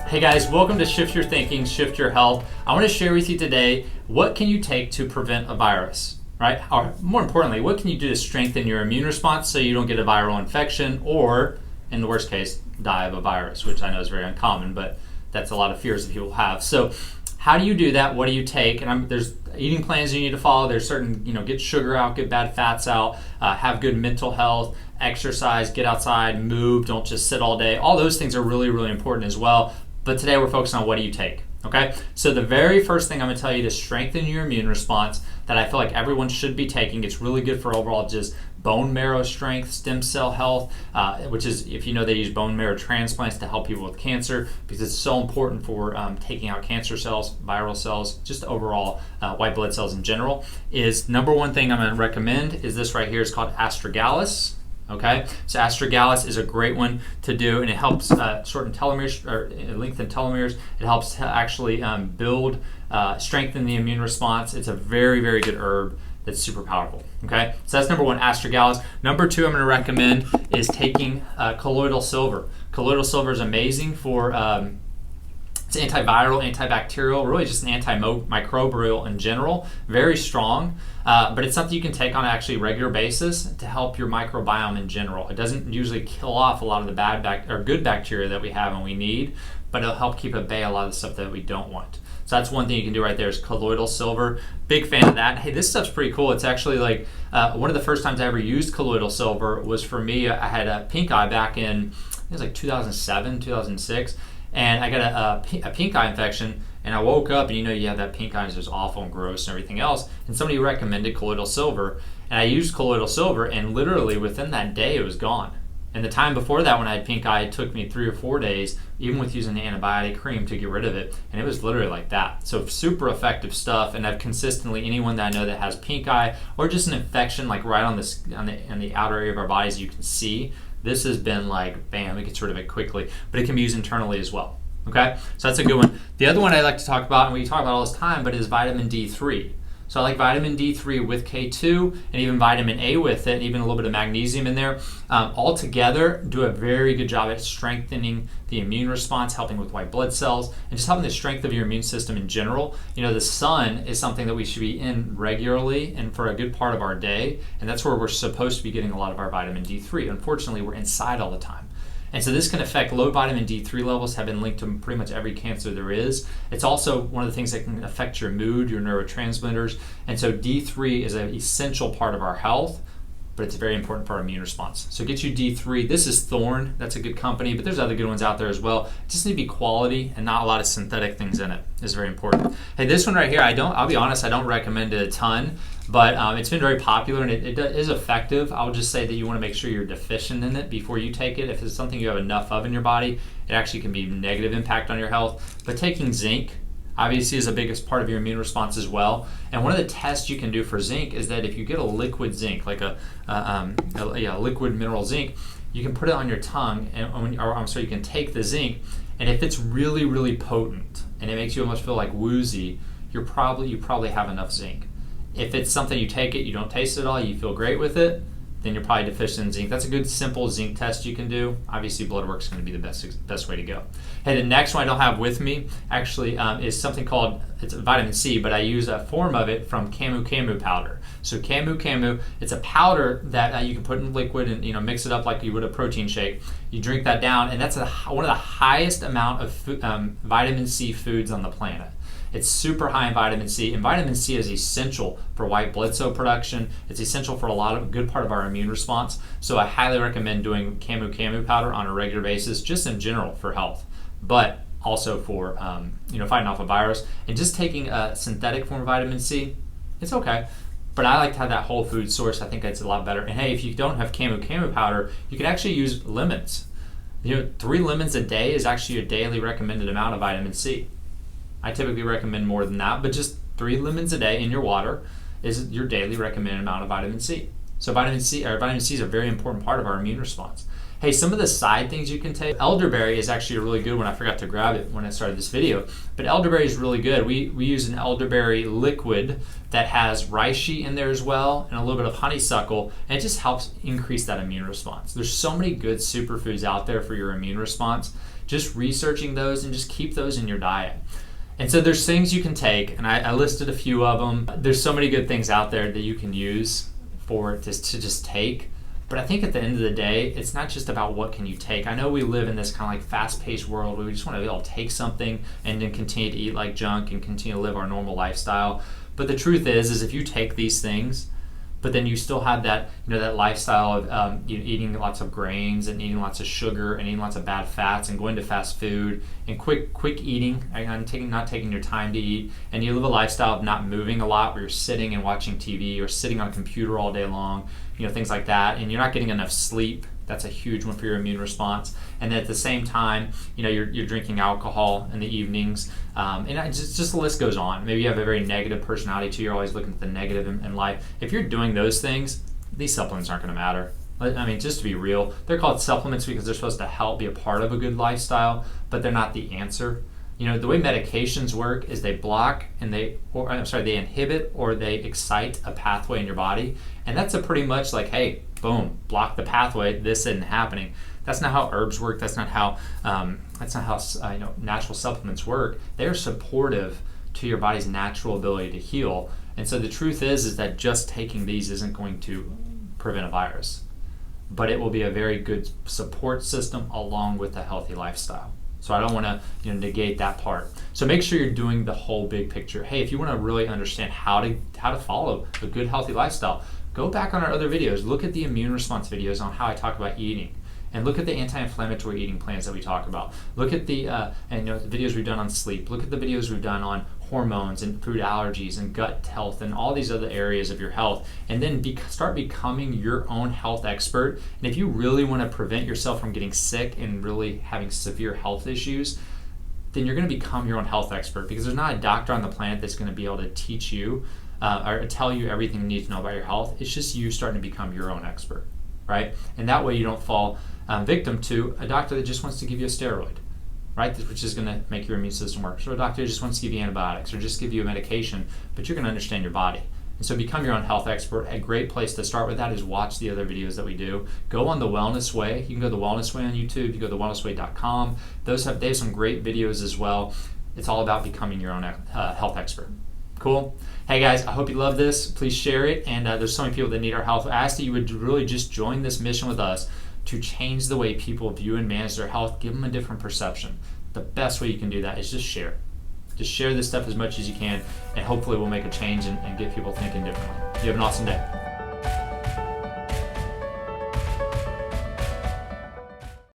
Hey guys, welcome to Shift Your Thinking, Shift Your Health. I want to share with you today, what can you take to prevent a virus, right? Or more importantly, what can you do to strengthen your immune response so you don't get a viral infection or, in the worst case, die of a virus, which I know is very uncommon, but that's a lot of fears that people have. So how do you do that? What do you take? And there's eating plans you need to follow. There's certain, get sugar out, get bad fats out, have good mental health, exercise, get outside, move, don't just sit all day. All those things are really, really important as well. But today we're focusing on what do you take, okay? So the very first thing I'm gonna tell you to strengthen your immune response that I feel like everyone should be taking, it's really good for overall just bone marrow strength, stem cell health, which is, if you know, they use bone marrow transplants to help people with cancer because it's so important for taking out cancer cells, viral cells, just overall white blood cells in general, is number one thing I'm gonna recommend is this right here. It's called Astragalus. Okay, so Astragalus is a great one to do, and it helps shorten telomeres or lengthen telomeres. It helps to actually build, strengthen the immune response. It's a very, very good herb that's super powerful. Okay, so that's number one, Astragalus. Number two, I'm going to recommend is taking colloidal silver. Colloidal silver is amazing for it's antiviral, antibacterial, really just an antimicrobial in general. Very strong, but it's something you can take on an actually regular basis to help your microbiome in general. It doesn't usually kill off a lot of the bad or good bacteria that we have and we need, but it'll help keep at bay a lot of the stuff that we don't want. So that's one thing you can do right there is colloidal silver. Big fan of that. Hey, this stuff's pretty cool. It's actually like one of the first times I ever used colloidal silver was for me. I had a pink eye back in, I think it was like 2007, 2006. And I got a pink eye infection, and I woke up, and you have that pink eye is just awful and gross and everything else. And somebody recommended colloidal silver, and I used colloidal silver, and literally within that day, it was gone. And the time before that, when I had pink eye, it took me 3 or 4 days, even with using the antibiotic cream to get rid of it, and it was literally like that. So super effective stuff, and I've consistently, anyone that I know that has pink eye or just an infection like right on the outer area of our bodies, you can see. This has been like, bam, it gets rid of it quickly, but it can be used internally as well, okay? So that's a good one. The other one I like to talk about, and we talk about all this time, but is vitamin D3. So I like vitamin D3 with K2 and even vitamin A with it, and even a little bit of magnesium in there. All together do a very good job at strengthening the immune response, helping with white blood cells, and just helping the strength of your immune system in general. The sun is something that we should be in regularly and for a good part of our day, and that's where we're supposed to be getting a lot of our vitamin D3. Unfortunately, we're inside all the time. And so this can affect low vitamin D3 levels, have been linked to pretty much every cancer there is. It's also one of the things that can affect your mood, your neurotransmitters. And so D3 is an essential part of our health, but it's very important for our immune response. So get you D3. This is Thorne. That's a good company, but there's other good ones out there as well. It just need to be quality and not a lot of synthetic things in it. Is very important. Hey, this one right here, I'll be honest, I don't recommend it a ton, but it's been very popular and it is effective. I'll just say that you want to make sure you're deficient in it before you take it. If it's something you have enough of in your body, it actually can be negative impact on your health. But taking zinc, obviously, is the biggest part of your immune response as well. And one of the tests you can do for zinc is that if you get a liquid zinc, like a liquid mineral zinc, you can put it on your tongue, you can take the zinc, and if it's really, really potent and it makes you almost feel like woozy, you probably have enough zinc. If it's something you take it, you don't taste it at all, you feel great with it, then you're probably deficient in zinc. That's a good simple zinc test you can do. Obviously, blood work is going to be the best way to go. Hey, the next one I don't have with me actually is something called, it's vitamin C, but I use a form of it from camu powder. So camu, it's a powder that you can put in liquid and mix it up like you would a protein shake. You drink that down, and that's one of the highest amount of vitamin C foods on the planet. It's super high in vitamin C, and vitamin C is essential for white blood cell production. It's essential for a good part of our immune response. So I highly recommend doing camu powder on a regular basis, just in general for health, but also for fighting off a virus. And just taking a synthetic form of vitamin C, it's okay. But I like to have that whole food source. I think that's a lot better. And hey, if you don't have camu powder, you can actually use lemons. 3 lemons a day is actually your daily recommended amount of vitamin C. I typically recommend more than that, but just 3 lemons a day in your water is your daily recommended amount of vitamin C. So vitamin C is a very important part of our immune response. Hey, some of the side things you can take. Elderberry is actually a really good one. I forgot to grab it when I started this video, but elderberry is really good. We use an elderberry liquid that has reishi in there as well, and a little bit of honeysuckle, and it just helps increase that immune response. There's so many good superfoods out there for your immune response. Just researching those and just keep those in your diet. And so there's things you can take, and I listed a few of them. There's so many good things out there that you can use for to just take. But I think at the end of the day, it's not just about what can you take. I know we live in this kind of like fast-paced world where we just want to be able to take something and then continue to eat like junk and continue to live our normal lifestyle. But the truth is if you take these things, but then you still have that, that lifestyle of eating lots of grains and eating lots of sugar and eating lots of bad fats and going to fast food and quick eating and not taking your time to eat, and you live a lifestyle of not moving a lot where you're sitting and watching TV or sitting on a computer all day long, things like that, and you're not getting enough sleep. That's a huge one for your immune response. And then at the same time, you're drinking alcohol in the evenings, and just the list goes on. Maybe you have a very negative personality too. You're always looking at the negative in life. If you're doing those things, these supplements aren't going to matter. I mean, just to be real, they're called supplements because they're supposed to help be a part of a good lifestyle, but they're not the answer. The way medications work is they block and they inhibit or they excite a pathway in your body, and that's a pretty much like, hey, boom, block the pathway. This isn't happening. That's not how herbs work. That's not how natural supplements work. They're supportive to your body's natural ability to heal. And so the truth is that just taking these isn't going to prevent a virus, but it will be a very good support system along with a healthy lifestyle. So I don't want to negate that part. So make sure you're doing the whole big picture. Hey, if you want to really understand how to follow a good healthy lifestyle, go back on our other videos. Look at the immune response videos on how I talk about eating, and look at the anti-inflammatory eating plans that we talk about. Look at the the videos we've done on sleep. Look at the videos we've done on hormones and food allergies and gut health and all these other areas of your health, and then start becoming your own health expert. And if you really want to prevent yourself from getting sick and really having severe health issues, then you're going to become your own health expert, because there's not a doctor on the planet that's going to be able to teach you or tell you everything you need to know about your health. It's just you starting to become your own expert, right? And that way you don't fall victim to a doctor that just wants to give you a steroid, right? Which is going to make your immune system work. So a doctor just wants to give you antibiotics or just give you a medication, but you're going to understand your body. And so become your own health expert. A great place to start with that is watch the other videos that we do. Go on The Wellness Way. You can go to The Wellness Way on YouTube. You go to thewellnessway.com. They have some great videos as well. It's all about becoming your own health expert. Cool. Hey guys, I hope you love this. Please share it. And there's so many people that need our help. I ask that you would really just join this mission with us to change the way people view and manage their health. Give them a different perception. The best way you can do that is just share. Just share this stuff as much as you can, and hopefully we'll make a change and get people thinking differently. You have an awesome day.